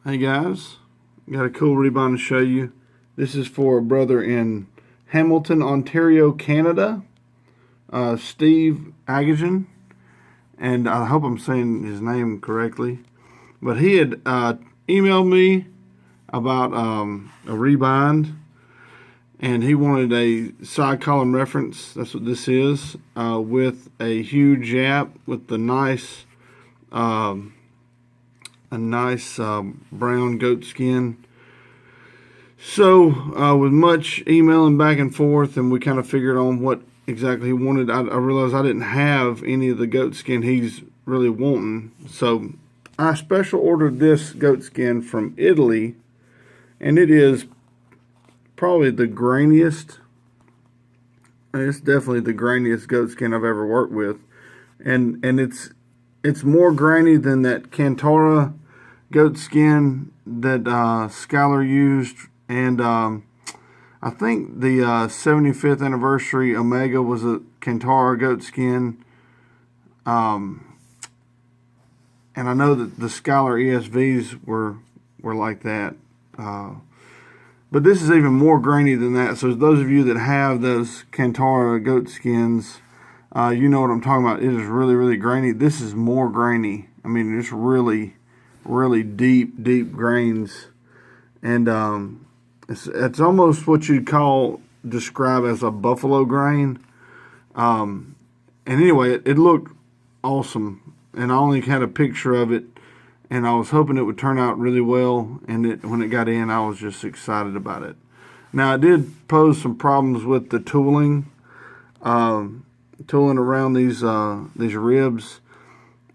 Hey guys, got a cool Rebind to show you. This is for a brother in Hamilton, Ontario, Canada, Steve Agajan, and I hope I'm saying his name correctly. But he had emailed me about a Rebind, and he wanted a side column reference. That's what this is, with a huge yapp with the nice brown goat skin. So with much emailing back and forth, and we kind of figured on what exactly he wanted, I realized I didn't have any of the goat skin he's really wanting. So I special ordered this goat skin from Italy, and it is probably the grainiest. It's definitely the grainiest goat skin I've ever worked with, and it's more grainy than that Cantora goat skin that Skylar used, and I think the 75th anniversary Omega was a Cantora goat skin, and I know that the Skylar ESVs were like that, but this is even more grainy than that. So those of you that have those Cantora goat skins, you know what I'm talking about. It is really, really grainy. This is more grainy. I mean, it's really, really deep grains. And it's almost what you'd describe as a buffalo grain. And anyway, it looked awesome. And I only had a picture of it. And I was hoping it would turn out really well. And when it got in, I was just excited about it. Now, it did pose some problems with the tooling. Tooling around these ribs,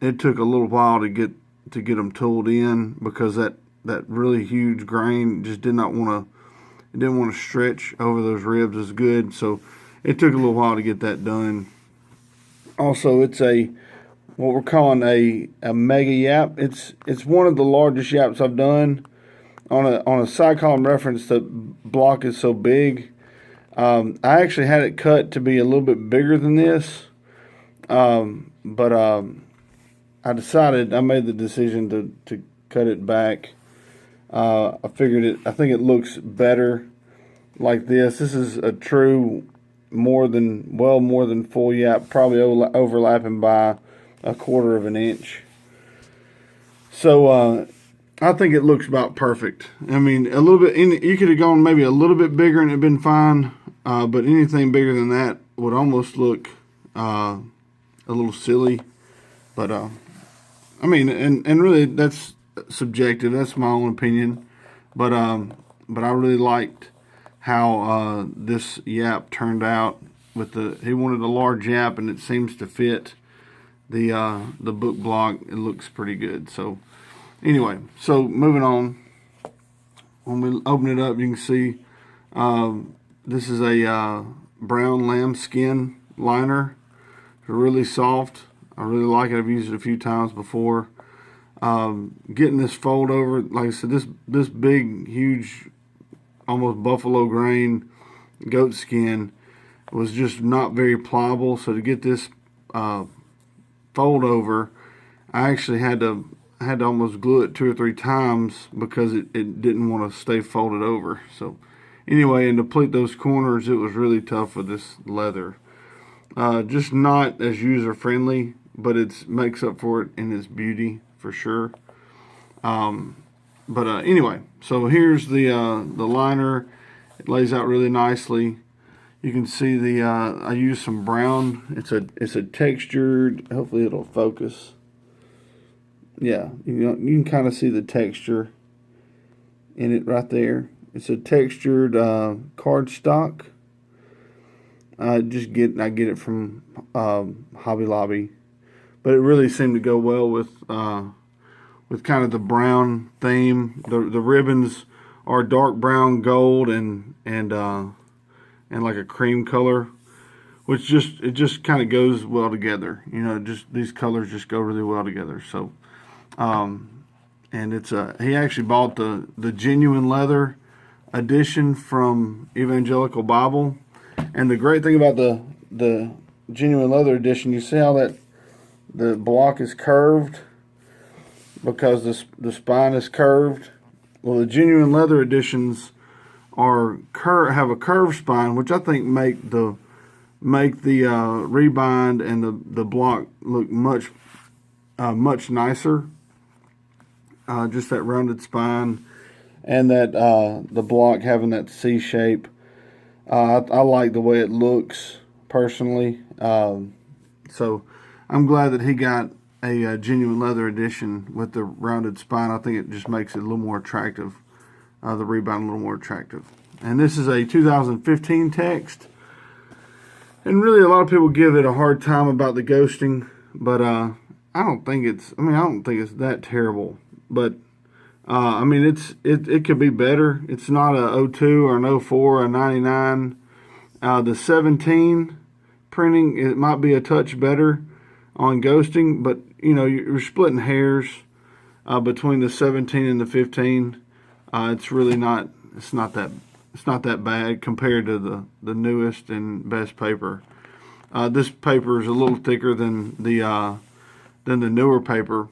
it took a little while to get them tooled in, because that really huge grain just didn't want to stretch over those ribs as good. So it took a little while to get that done. Also, it's what we're calling a mega yapp. It's one of the largest yapps I've done. On a side column reference, the block is so big. I actually had it cut to be a little bit bigger than this, but I made the decision to cut it back. I think it looks better like this. This is a true more than full yapp, probably overlapping by 1/4 of an inch. So I think it looks about perfect. I mean, a little bit. You could have gone maybe a little bit bigger and it'd been fine. But anything bigger than that would almost look a little silly. But I mean, and really that's subjective. That's my own opinion. But I really liked how this yapp turned out. He wanted a large yapp, and it seems to fit the book block. It looks pretty good. So anyway, so moving on. When we open it up, you can see this is a brown lambskin liner. It's really soft. I really like it. I've used it a few times before. Getting this fold over, like I said, this big, huge, almost buffalo grain goat skin was just not very pliable. So to get this fold over, I actually had to almost glue it 2 or 3 times because it didn't want to stay folded over. So anyway, and to pleat those corners, it was really tough with this leather. Just not as user friendly, but it makes up for it in its beauty for sure. But anyway, so here's the liner. It lays out really nicely. You can see I used some brown. It's a textured. Hopefully it'll focus. Yeah, you can kind of see the texture in it right there. It's a textured cardstock. I get it from Hobby Lobby, but it really seemed to go well with kind of the brown theme. The ribbons are dark brown, gold, and like a cream color, which just kind of goes well together. You know, just these colors just go really well together. So, and he actually bought the genuine leather edition from Evangelical Bible. And the great thing about the genuine leather edition, you see how that the block is curved because the spine is curved. Well, the genuine leather editions are have a curved spine, which I think make the Rebind and the block look much nicer. Just that rounded spine and that the block having that C shape. I like the way it looks personally. So I'm glad that he got a genuine leather edition with the rounded spine. I think it just makes it a little more attractive. The Rebind a little more attractive. And this is a 2015 text. And really, a lot of people give it a hard time about the ghosting, but I don't think it's that terrible. But I mean, it could be better. It's not a 02 or an 04 or a 99. The 17 printing, it might be a touch better on ghosting, but you know, you're splitting hairs between the 17 and the 15. It's really not. It's not that bad compared to the newest and best paper. This paper is a little thicker than the newer paper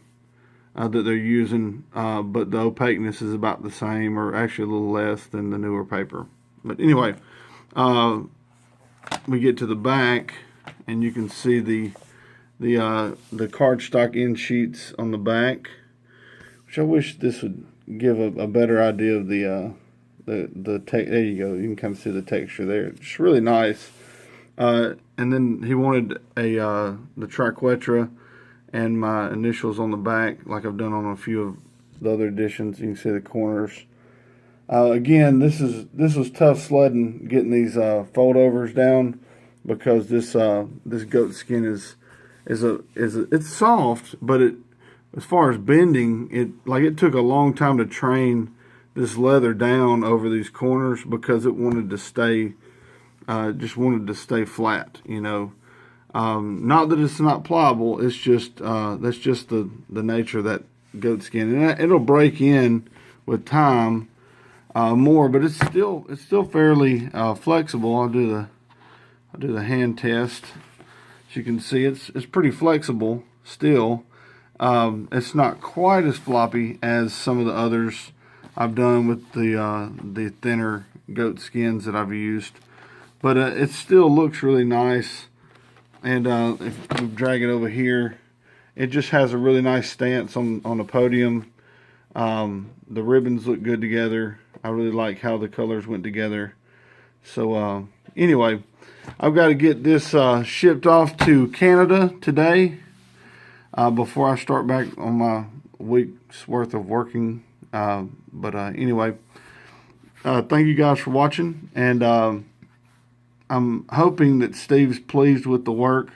that they're using, but the opaqueness is about the same, or actually a little less than the newer paper. But anyway, we get to the back, and you can see the cardstock end sheets on the back, which I wish this would give a better idea of the there you go. You can kind of see the texture there. It's really nice. And then he wanted the triquetra and my initials on the back, like I've done on a few of the other editions. You can see the corners. Again, this was tough sledding getting these foldovers down, because this goat skin is it's soft, but as far as bending, it took a long time to train this leather down over these corners, because it wanted to stay just wanted to stay flat, you know. Not that it's not pliable, it's just that's just the nature of that goat skin, and it'll break in with time more, but it's still fairly flexible. I'll do the hand test. As you can see, it's pretty flexible still. It's not quite as floppy as some of the others I've done with the thinner goat skins that I've used, but it still looks really nice. And if we drag it over here, it just has a really nice stance on the podium. The ribbons look good together. I really like how the colors went together. So anyway, I've got to get this shipped off to Canada today before I start back on my week's worth of working. But anyway, thank you guys for watching, and I'm hoping that Steve's pleased with the work,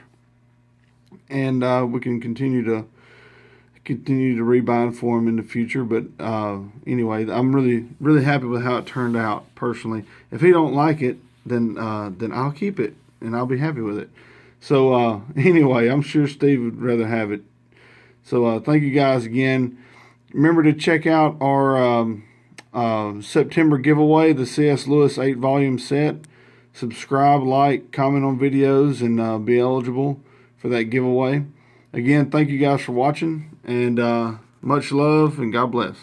and we can continue to rebind for him in the future. But anyway, I'm really happy with how it turned out personally. If he don't like it, then I'll keep it, and I'll be happy with it. So anyway, I'm sure Steve would rather have it. So thank you guys again. Remember to check out our September giveaway, the C.S. Lewis 8-volume set. Subscribe, like, comment on videos, and be eligible for that giveaway. Again, thank you guys for watching, and much love, and God bless.